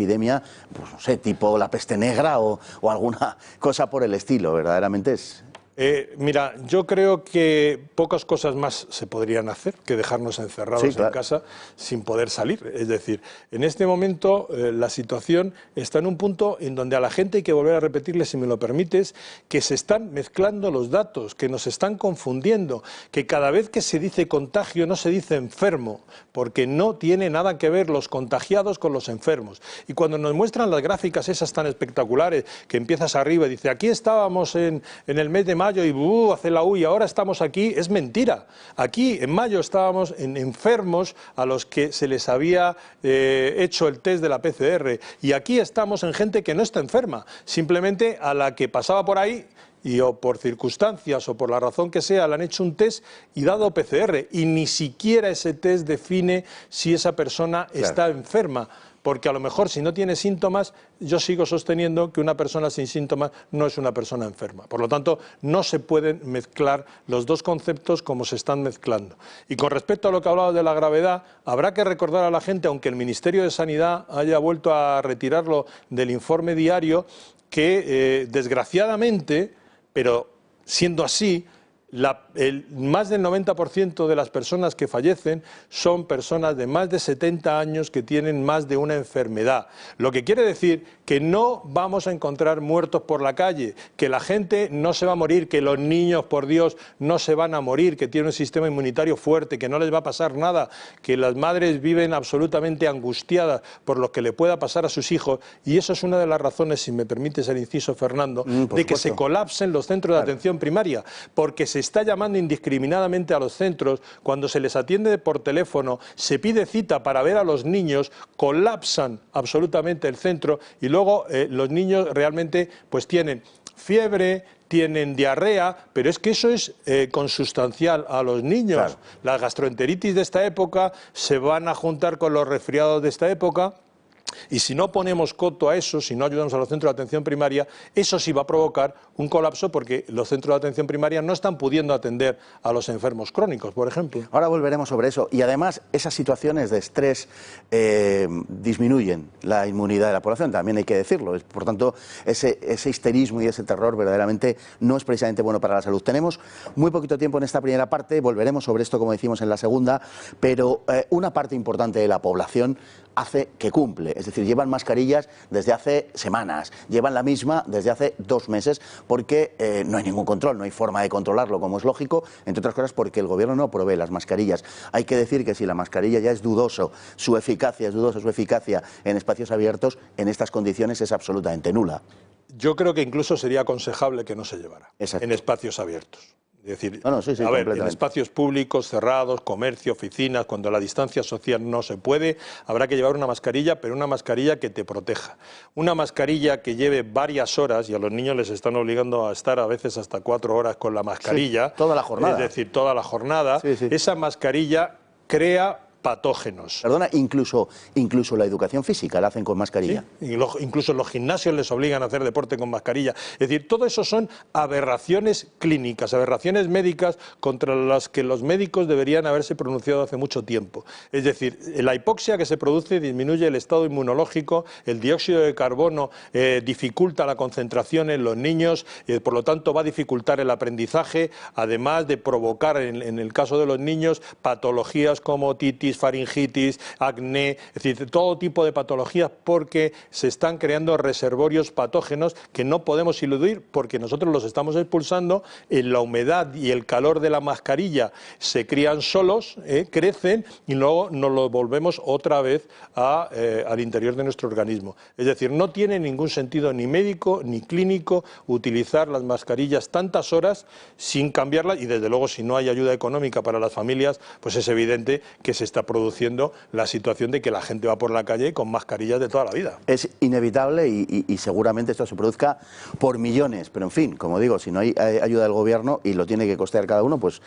epidemia, pues no sé, tipo la peste negra o alguna cosa por el estilo, verdaderamente es... Mira, yo creo que pocas cosas más se podrían hacer que dejarnos encerrados en casa sin poder salir. Es decir, en este momento la situación está en un punto en donde a la gente hay que volver a repetirle, si me lo permites, que se están mezclando los datos, que nos están confundiendo, que cada vez que se dice contagio no se dice enfermo, porque no tiene nada que ver los contagiados con los enfermos. Y cuando nos muestran las gráficas esas tan espectaculares, que empiezas arriba y dice, aquí estábamos en el mes de mayo, y hace la U y ahora estamos aquí, es mentira. Aquí en mayo estábamos en enfermos a los que se les había hecho el test de la PCR y aquí estamos en gente que no está enferma, simplemente a la que pasaba por ahí y o por circunstancias o por la razón que sea le han hecho un test y dado PCR y ni siquiera ese test define si esa persona está enferma. Porque a lo mejor si no tiene síntomas, yo sigo sosteniendo que una persona sin síntomas no es una persona enferma. Por lo tanto, no se pueden mezclar los dos conceptos como se están mezclando. Y con respecto a lo que hablaba de la gravedad, habrá que recordar a la gente, aunque el Ministerio de Sanidad haya vuelto a retirarlo del informe diario, que desgraciadamente, pero siendo así, más del 90% de las personas que fallecen son personas de más de 70 años que tienen más de una enfermedad. Lo que quiere decir que no vamos a encontrar muertos por la calle, que la gente no se va a morir, que los niños, por Dios, no se van a morir, que tienen un sistema inmunitario fuerte, que no les va a pasar nada, que las madres viven absolutamente angustiadas por lo que le pueda pasar a sus hijos. Y eso es una de las razones, si me permites el inciso, Fernando, de que se colapsen los centros de atención primaria, porque se está llamando indiscriminadamente a los centros, cuando se les atiende por teléfono, se pide cita para ver a los niños, colapsan absolutamente el centro y luego los niños realmente pues tienen fiebre, tienen diarrea, pero es que eso es consustancial a los niños. Las gastroenteritis de esta época se van a juntar con los resfriados de esta época. Y si no ponemos coto a eso, si no ayudamos a los centros de atención primaria, eso sí va a provocar un colapso porque los centros de atención primaria no están pudiendo atender a los enfermos crónicos, por ejemplo. Ahora volveremos sobre eso. Y además, esas situaciones de estrés disminuyen la inmunidad de la población, también hay que decirlo. Por tanto, ese histerismo y ese terror verdaderamente no es precisamente bueno para la salud. Tenemos muy poquito tiempo en esta primera parte, volveremos sobre esto, como decimos, en la segunda, pero una parte importante de la población hace que cumple. Es decir, llevan mascarillas desde hace semanas, llevan la misma desde hace 2 meses, porque no hay ningún control, no hay forma de controlarlo, como es lógico, entre otras cosas porque el gobierno no provee las mascarillas. Hay que decir que si la mascarilla ya es dudosa su eficacia en espacios abiertos, en estas condiciones es absolutamente nula. Yo creo que incluso sería aconsejable que no se llevara en espacios abiertos. Es decir, a ver, en espacios públicos, cerrados, comercio, oficinas, cuando la distancia social no se puede, habrá que llevar una mascarilla, pero una mascarilla que te proteja. Una mascarilla que lleve varias horas, y a los niños les están obligando a estar a veces hasta 4 horas con la mascarilla. Toda la jornada. Es decir, toda la jornada. Esa mascarilla crea patógenos. Perdona, incluso la educación física la hacen con mascarilla. Sí, incluso en los gimnasios les obligan a hacer deporte con mascarilla. Es decir, todo eso son aberraciones clínicas, aberraciones médicas contra las que los médicos deberían haberse pronunciado hace mucho tiempo. Es decir, la hipoxia que se produce disminuye el estado inmunológico, el dióxido de carbono dificulta la concentración en los niños, por lo tanto va a dificultar el aprendizaje, además de provocar, en el caso de los niños, patologías como otitis, faringitis, acné, es decir, todo tipo de patologías, porque se están creando reservorios patógenos que no podemos eludir porque nosotros los estamos expulsando en la humedad y el calor de la mascarilla. Se crían solos, crecen y luego nos los volvemos otra vez al interior de nuestro organismo. Es decir, no tiene ningún sentido ni médico ni clínico utilizar las mascarillas tantas horas sin cambiarlas y desde luego si no hay ayuda económica para las familias, pues es evidente que se está produciendo la situación de que la gente va por la calle con mascarillas de toda la vida. Es inevitable y seguramente esto se produzca por millones, pero en fin, como digo, si no hay ayuda del gobierno y lo tiene que costear cada uno, pues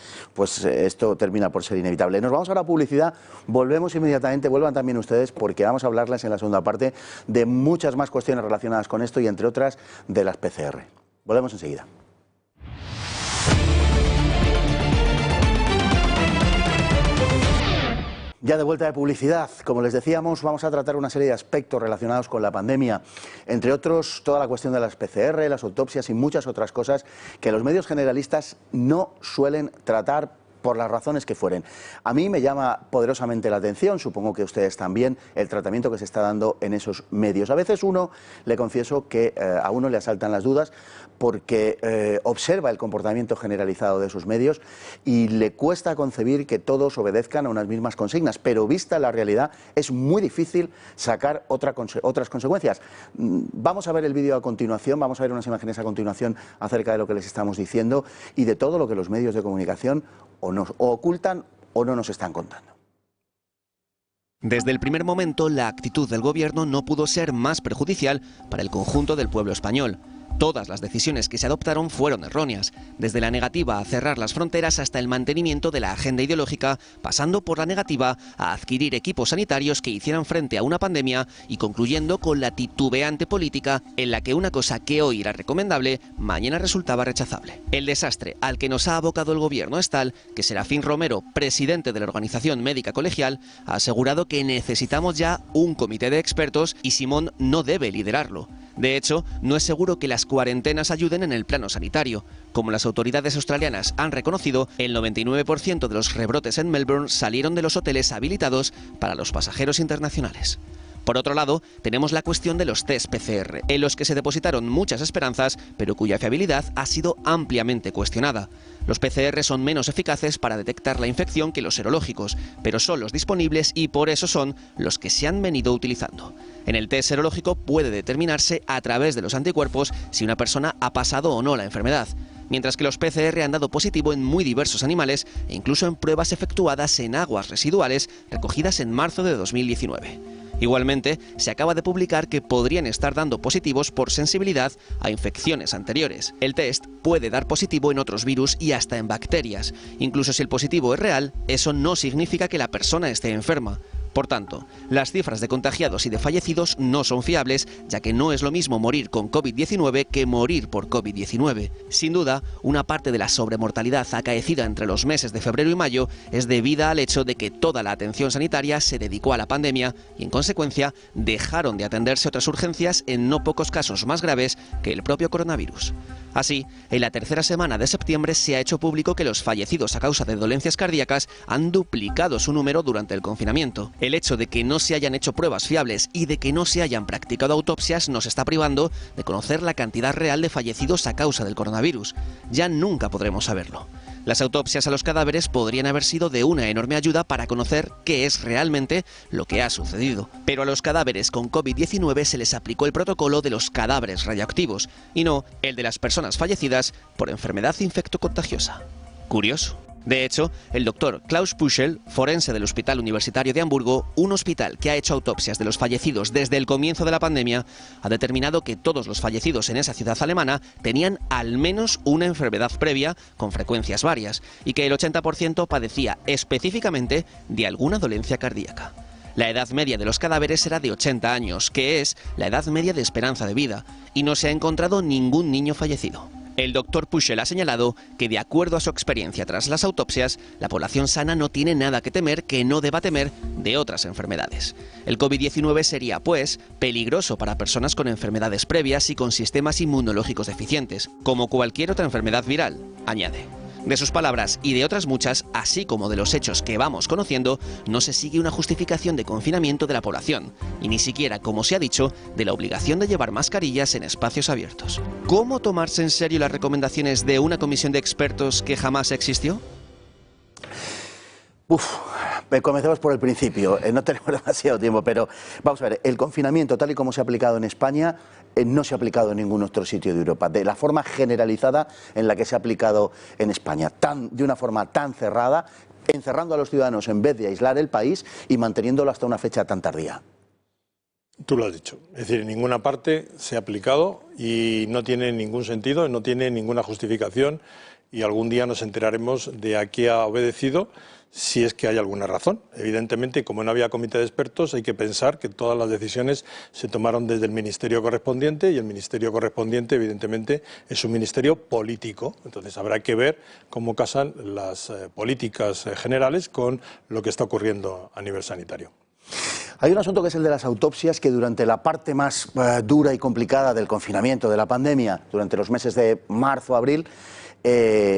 esto termina por ser inevitable. Nos vamos ahora a publicidad, volvemos inmediatamente, vuelvan también ustedes porque vamos a hablarles en la segunda parte de muchas más cuestiones relacionadas con esto y entre otras de las PCR. Volvemos enseguida. Ya de vuelta de publicidad, como les decíamos, vamos a tratar una serie de aspectos relacionados con la pandemia, entre otros toda la cuestión de las PCR, las autopsias y muchas otras cosas que los medios generalistas no suelen tratar por las razones que fueren. A mí me llama poderosamente la atención, supongo que ustedes también, el tratamiento que se está dando en esos medios. A veces le confieso que a uno le asaltan las dudas porque observa el comportamiento generalizado de esos medios y le cuesta concebir que todos obedezcan a unas mismas consignas, pero vista la realidad es muy difícil sacar otras consecuencias. Vamos a ver el vídeo a continuación, vamos a ver unas imágenes a continuación acerca de lo que les estamos diciendo y de todo lo que los medios de comunicación o ocultan o no nos están contando. Desde el primer momento, la actitud del gobierno no pudo ser más perjudicial para el conjunto del pueblo español. Todas las decisiones que se adoptaron fueron erróneas, desde la negativa a cerrar las fronteras hasta el mantenimiento de la agenda ideológica, pasando por la negativa a adquirir equipos sanitarios que hicieran frente a una pandemia y concluyendo con la titubeante política en la que una cosa que hoy era recomendable, mañana resultaba rechazable. El desastre al que nos ha abocado el gobierno es tal que Serafín Romero, presidente de la Organización Médica Colegial, ha asegurado que necesitamos ya un comité de expertos y Simón no debe liderarlo. De hecho, no es seguro que las cuarentenas ayuden en el plano sanitario. Como las autoridades australianas han reconocido, el 99% de los rebrotes en Melbourne salieron de los hoteles habilitados para los pasajeros internacionales. Por otro lado, tenemos la cuestión de los test PCR, en los que se depositaron muchas esperanzas, pero cuya fiabilidad ha sido ampliamente cuestionada. Los PCR son menos eficaces para detectar la infección que los serológicos, pero son los disponibles y por eso son los que se han venido utilizando. En el test serológico puede determinarse a través de los anticuerpos si una persona ha pasado o no la enfermedad, mientras que los PCR han dado positivo en muy diversos animales e incluso en pruebas efectuadas en aguas residuales recogidas en marzo de 2019. Igualmente, se acaba de publicar que podrían estar dando positivos por sensibilidad a infecciones anteriores. El test puede dar positivo en otros virus y hasta en bacterias. Incluso si el positivo es real, eso no significa que la persona esté enferma. Por tanto, las cifras de contagiados y de fallecidos no son fiables, ya que no es lo mismo morir con COVID-19 que morir por COVID-19. Sin duda, una parte de la sobremortalidad acaecida entre los meses de febrero y mayo es debida al hecho de que toda la atención sanitaria se dedicó a la pandemia y, en consecuencia, dejaron de atenderse otras urgencias en no pocos casos más graves que el propio coronavirus. Así, en la tercera semana de septiembre se ha hecho público que los fallecidos a causa de dolencias cardíacas han duplicado su número durante el confinamiento. El hecho de que no se hayan hecho pruebas fiables y de que no se hayan practicado autopsias nos está privando de conocer la cantidad real de fallecidos a causa del coronavirus. Ya nunca podremos saberlo. Las autopsias a los cadáveres podrían haber sido de una enorme ayuda para conocer qué es realmente lo que ha sucedido. Pero a los cadáveres con COVID-19 se les aplicó el protocolo de los cadáveres radioactivos y no el de las personas fallecidas por enfermedad infectocontagiosa. Curioso. De hecho, el doctor Klaus Puschel, forense del Hospital Universitario de Hamburgo, un hospital que ha hecho autopsias de los fallecidos desde el comienzo de la pandemia, ha determinado que todos los fallecidos en esa ciudad alemana tenían al menos una enfermedad previa, con frecuencias varias, y que el 80% padecía específicamente de alguna dolencia cardíaca. La edad media de los cadáveres era de 80 años, que es la edad media de esperanza de vida, y no se ha encontrado ningún niño fallecido. El doctor Puschel ha señalado que, de acuerdo a su experiencia tras las autopsias, la población sana no tiene nada que temer que no deba temer de otras enfermedades. El COVID-19 sería, pues, peligroso para personas con enfermedades previas y con sistemas inmunológicos deficientes, como cualquier otra enfermedad viral, añade. De sus palabras y de otras muchas, así como de los hechos que vamos conociendo, no se sigue una justificación de confinamiento de la población, y ni siquiera, como se ha dicho, de la obligación de llevar mascarillas en espacios abiertos. ¿Cómo tomarse en serio las recomendaciones de una comisión de expertos que jamás existió? Comencemos por el principio. No tenemos demasiado tiempo, pero vamos a ver, el confinamiento tal y como se ha aplicado en España no se ha aplicado en ningún otro sitio de Europa, de la forma generalizada en la que se ha aplicado en España, de una forma tan cerrada, encerrando a los ciudadanos en vez de aislar el país y manteniéndolo hasta una fecha tan tardía. Tú lo has dicho, es decir, en ninguna parte se ha aplicado y no tiene ningún sentido, no tiene ninguna justificación y algún día nos enteraremos de a qué ha obedecido, si es que hay alguna razón. Evidentemente, como no había comité de expertos, hay que pensar que todas las decisiones se tomaron desde el ministerio correspondiente, y el ministerio correspondiente, evidentemente, es un ministerio político. Entonces habrá que ver cómo casan las políticas generales con lo que está ocurriendo a nivel sanitario. Hay un asunto que es el de las autopsias, que durante la parte más dura y complicada del confinamiento, de la pandemia, durante los meses de marzo, abril,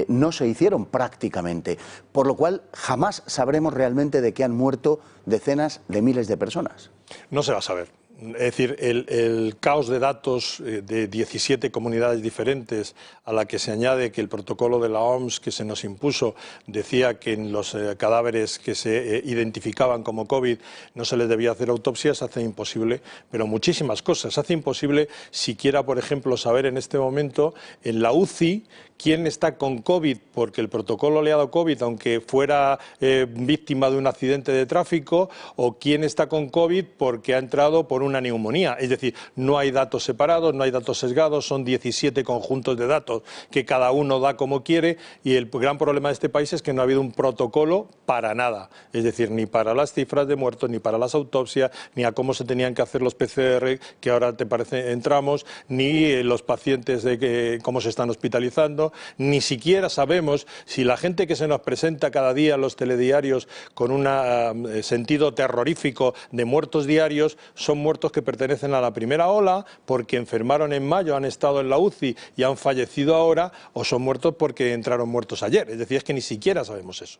no se hicieron prácticamente, por lo cual jamás sabremos realmente de qué han muerto decenas de miles de personas. No se va a saber. Es decir, el caos de datos de 17 comunidades diferentes, a la que se añade que el protocolo de la OMS que se nos impuso decía que en los cadáveres que se identificaban como COVID no se les debía hacer autopsias, hace imposible, pero muchísimas cosas. Hace imposible siquiera, por ejemplo, saber en este momento en la UCI quién está con COVID porque el protocolo le ha dado COVID, aunque fuera víctima de un accidente de tráfico, o quién está con COVID porque ha entrado por una neumonía. Es decir, no hay datos separados, no hay datos sesgados, son 17 conjuntos de datos que cada uno da como quiere, y el gran problema de este país es que no ha habido un protocolo para nada. Es decir, ni para las cifras de muertos, ni para las autopsias, ni a cómo se tenían que hacer los PCR, que ahora te parece entramos, ni los pacientes de cómo se están hospitalizando. Ni siquiera sabemos si la gente que se nos presenta cada día en los telediarios con un sentido terrorífico de muertos diarios son muertos que pertenecen a la primera ola porque enfermaron en mayo, han estado en la UCI y han fallecido ahora, o son muertos porque entraron muertos ayer. Es decir, es que ni siquiera sabemos eso.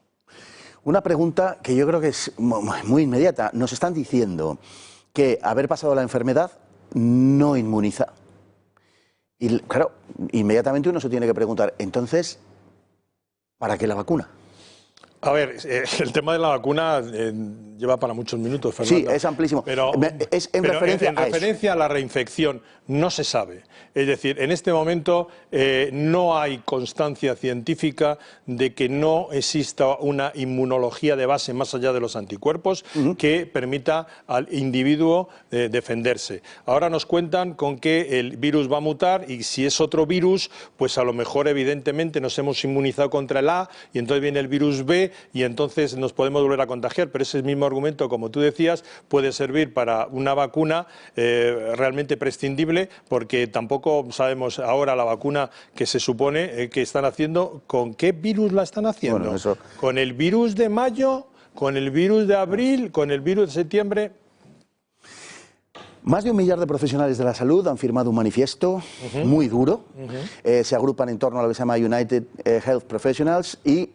Una pregunta que yo creo que es muy inmediata. Nos están diciendo que haber pasado la enfermedad no inmuniza. Y claro, inmediatamente uno se tiene que preguntar, entonces, ¿para qué la vacuna? A ver, el tema de la vacuna lleva para muchos minutos, Fernando. Sí, es amplísimo. Pero es en referencia a la reinfección no se sabe. Es decir, en este momento no hay constancia científica de que no exista una inmunología de base más allá de los anticuerpos que permita al individuo defenderse. Ahora nos cuentan con que el virus va a mutar, y si es otro virus, pues a lo mejor evidentemente nos hemos inmunizado contra el A y entonces viene el virus B y entonces nos podemos volver a contagiar. Pero ese mismo argumento, como tú decías, puede servir para una vacuna realmente prescindible, porque tampoco sabemos ahora la vacuna que se supone que están haciendo, ¿con qué virus la están haciendo? Bueno, eso... ¿Con el virus de mayo? ¿Con el virus de abril? ¿Con el virus de septiembre? Más de 1 millar de profesionales de la salud han firmado un manifiesto muy duro. Se agrupan en torno a lo que se llama United Health Professionals y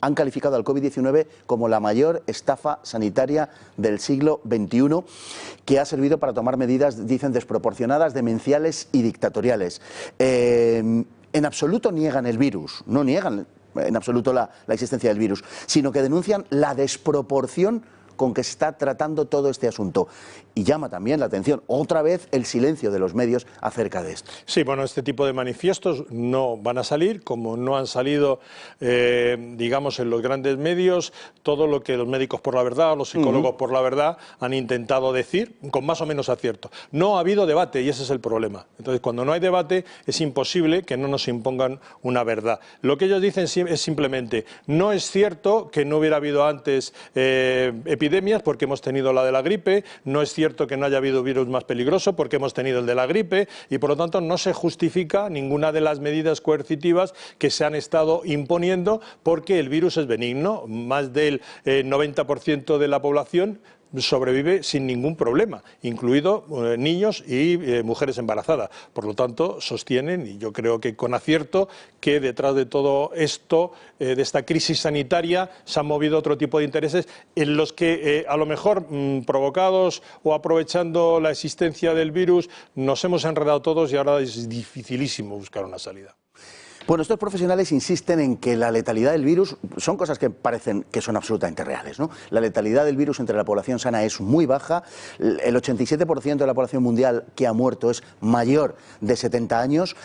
han calificado al COVID-19 como la mayor estafa sanitaria del siglo XXI, que ha servido para tomar medidas, dicen, desproporcionadas, demenciales y dictatoriales. En absoluto niegan el virus, no niegan en absoluto la existencia del virus, sino que denuncian la desproporción con que se está tratando todo este asunto. Y llama también la atención, otra vez, el silencio de los medios acerca de esto. Sí, bueno, este tipo de manifiestos no van a salir, como no han salido, digamos, en los grandes medios, todo lo que los médicos por la verdad, los psicólogos por la verdad han intentado decir, con más o menos acierto. No ha habido debate, y ese es el problema. Entonces, cuando no hay debate, es imposible que no nos impongan una verdad. Lo que ellos dicen es simplemente, no es cierto que no hubiera habido antes epidemias, porque hemos tenido la de la gripe, no es cierto que no haya habido virus más peligroso, porque hemos tenido el de la gripe, y por lo tanto no se justifica ninguna de las medidas coercitivas que se han estado imponiendo, porque el virus es benigno. Más del 90% de la población sobrevive sin ningún problema, incluido niños y mujeres embarazadas. Por lo tanto, sostienen, y yo creo que con acierto, que detrás de todo esto, de esta crisis sanitaria, se han movido otro tipo de intereses en los que, a lo mejor provocados o aprovechando la existencia del virus, nos hemos enredado todos y ahora es dificilísimo buscar una salida. Bueno, estos profesionales insisten en que la letalidad del virus son cosas que parecen que son absolutamente reales, ¿no? La letalidad del virus entre la población sana es muy baja, el 87% de la población mundial que ha muerto es mayor de 70 años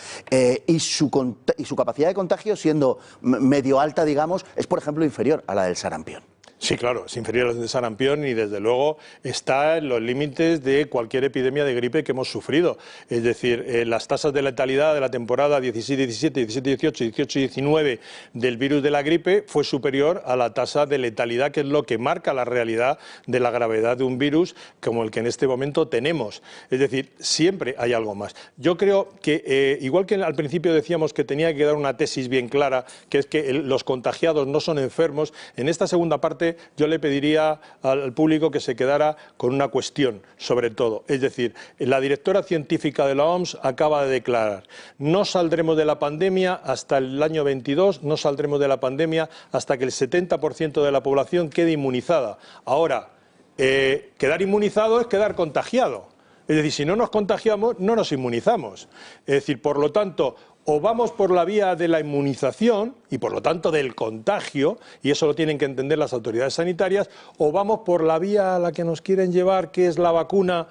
y su capacidad de contagio, siendo medio alta, digamos, es, por ejemplo, inferior a la del sarampión. Sí, claro, es inferior al de sarampión y desde luego está en los límites de cualquier epidemia de gripe que hemos sufrido. Es decir, las tasas de letalidad de la temporada 16-17, 17-18, 18-19 del virus de la gripe fue superior a la tasa de letalidad, que es lo que marca la realidad de la gravedad de un virus como el que en este momento tenemos. Es decir, siempre hay algo más. Yo creo que, igual que al principio decíamos que tenía que dar una tesis bien clara, que es que los contagiados no son enfermos, en esta segunda parte yo le pediría al público que se quedara con una cuestión, sobre todo. Es decir, la directora científica de la OMS acaba de declarar: no saldremos de la pandemia hasta el año 22, no saldremos de la pandemia hasta que el 70% de la población quede inmunizada. Ahora, quedar inmunizado es quedar contagiado. Es decir, si no nos contagiamos, no nos inmunizamos. Es decir, por lo tanto, o vamos por la vía de la inmunización y por lo tanto del contagio, y eso lo tienen que entender las autoridades sanitarias, o vamos por la vía a la que nos quieren llevar, que es la vacuna,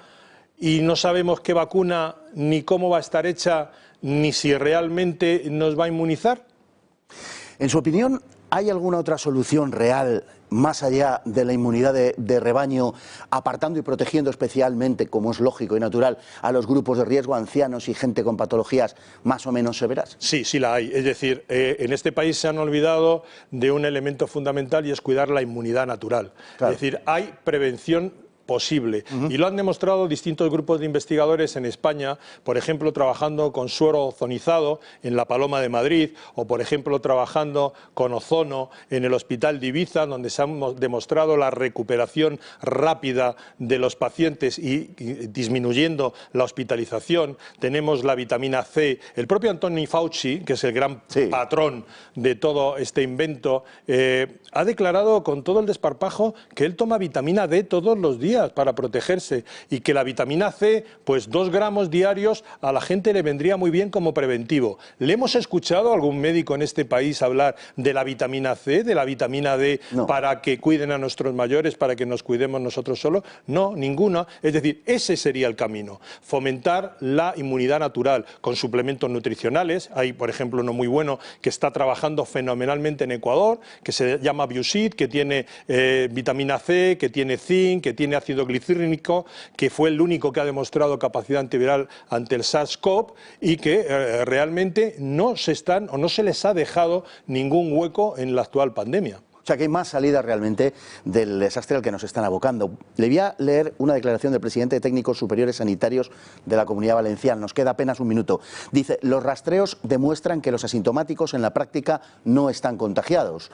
y no sabemos qué vacuna, ni cómo va a estar hecha, ni si realmente nos va a inmunizar. En su opinión, ¿hay alguna otra solución real más allá de la inmunidad de rebaño, apartando y protegiendo especialmente, como es lógico y natural, a los grupos de riesgo, ancianos y gente con patologías más o menos severas? Sí, sí la hay. Es decir, en este país se han olvidado de un elemento fundamental y es cuidar la inmunidad natural. Claro. Es decir, hay prevención posible. Y lo han demostrado distintos grupos de investigadores en España, por ejemplo, trabajando con suero ozonizado en la Paloma de Madrid, o por ejemplo, trabajando con ozono en el Hospital de Ibiza, donde se ha demostrado la recuperación rápida de los pacientes y disminuyendo la hospitalización. Tenemos la vitamina C. El propio Anthony Fauci, que es el gran patrón de todo este invento, ha declarado con todo el desparpajo que él toma vitamina D todos los días para protegerse, y que la vitamina C, pues 2 gramos diarios a la gente le vendría muy bien como preventivo. ¿Le hemos escuchado a algún médico en este país hablar de la vitamina C, de la vitamina D, para que cuiden a nuestros mayores, para que nos cuidemos nosotros solos? No, ninguna. Es decir, ese sería el camino: fomentar la inmunidad natural con suplementos nutricionales. Hay, por ejemplo, uno muy bueno que está trabajando fenomenalmente en Ecuador, que se llama Biusit, que tiene vitamina C, que tiene zinc, que tiene ácido glicírico, que fue el único que ha demostrado capacidad antiviral ante el SARS-CoV, y que realmente no se les ha dejado ningún hueco en la actual pandemia. O sea, que hay más salida realmente del desastre al que nos están abocando. Le voy a leer una declaración del presidente de Técnicos Superiores Sanitarios de la Comunidad Valenciana. Nos queda apenas un minuto. Dice: los rastreos demuestran que los asintomáticos en la práctica no están contagiados.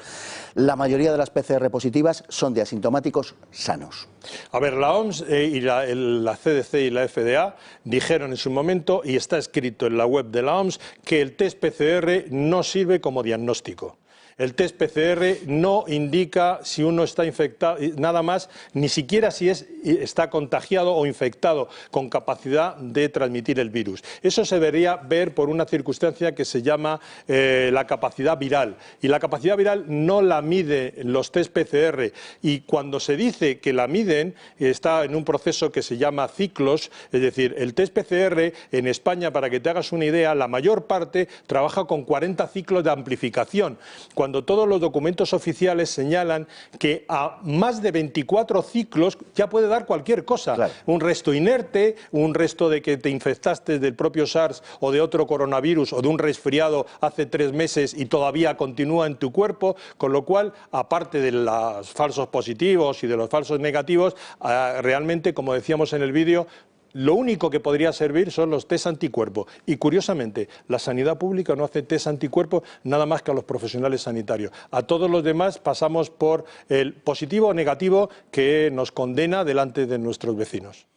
La mayoría de las PCR positivas son de asintomáticos sanos. A ver, la OMS y la CDC y la FDA dijeron en su momento, y está escrito en la web de la OMS, que el test PCR no sirve como diagnóstico. El test PCR no indica si uno está infectado, nada más, ni siquiera si está contagiado o infectado con capacidad de transmitir el virus. Eso se debería ver por una circunstancia que se llama la capacidad viral. Y la capacidad viral no la mide los test PCR. Y cuando se dice que la miden, está en un proceso que se llama ciclos. Es decir, el test PCR en España, para que te hagas una idea, la mayor parte trabaja con 40 ciclos de amplificación, cuando todos los documentos oficiales señalan que a más de 24 ciclos ya puede dar cualquier cosa. Claro. Un resto inerte, un resto de que te infectaste del propio SARS o de otro coronavirus o de un resfriado hace 3 meses y todavía continúa en tu cuerpo, con lo cual, aparte de los falsos positivos y de los falsos negativos, realmente, como decíamos en el vídeo, lo único que podría servir son los test anticuerpos. Y curiosamente, la sanidad pública no hace test anticuerpos nada más que a los profesionales sanitarios. A todos los demás pasamos por el positivo o negativo que nos condena delante de nuestros vecinos.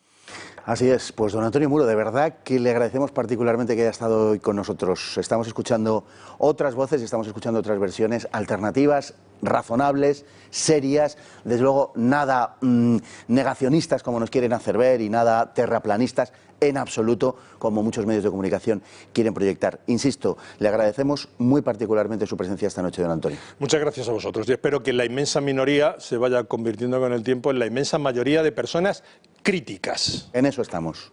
Así es, pues don Antonio Muro, de verdad que le agradecemos particularmente que haya estado hoy con nosotros. Estamos escuchando otras voces y estamos escuchando otras versiones alternativas, razonables, serias, desde luego nada negacionistas como nos quieren hacer ver y nada terraplanistas en absoluto como muchos medios de comunicación quieren proyectar. Insisto, le agradecemos muy particularmente su presencia esta noche, don Antonio. Muchas gracias a vosotros y espero que la inmensa minoría se vaya convirtiendo con el tiempo en la inmensa mayoría de personas críticas. En eso estamos.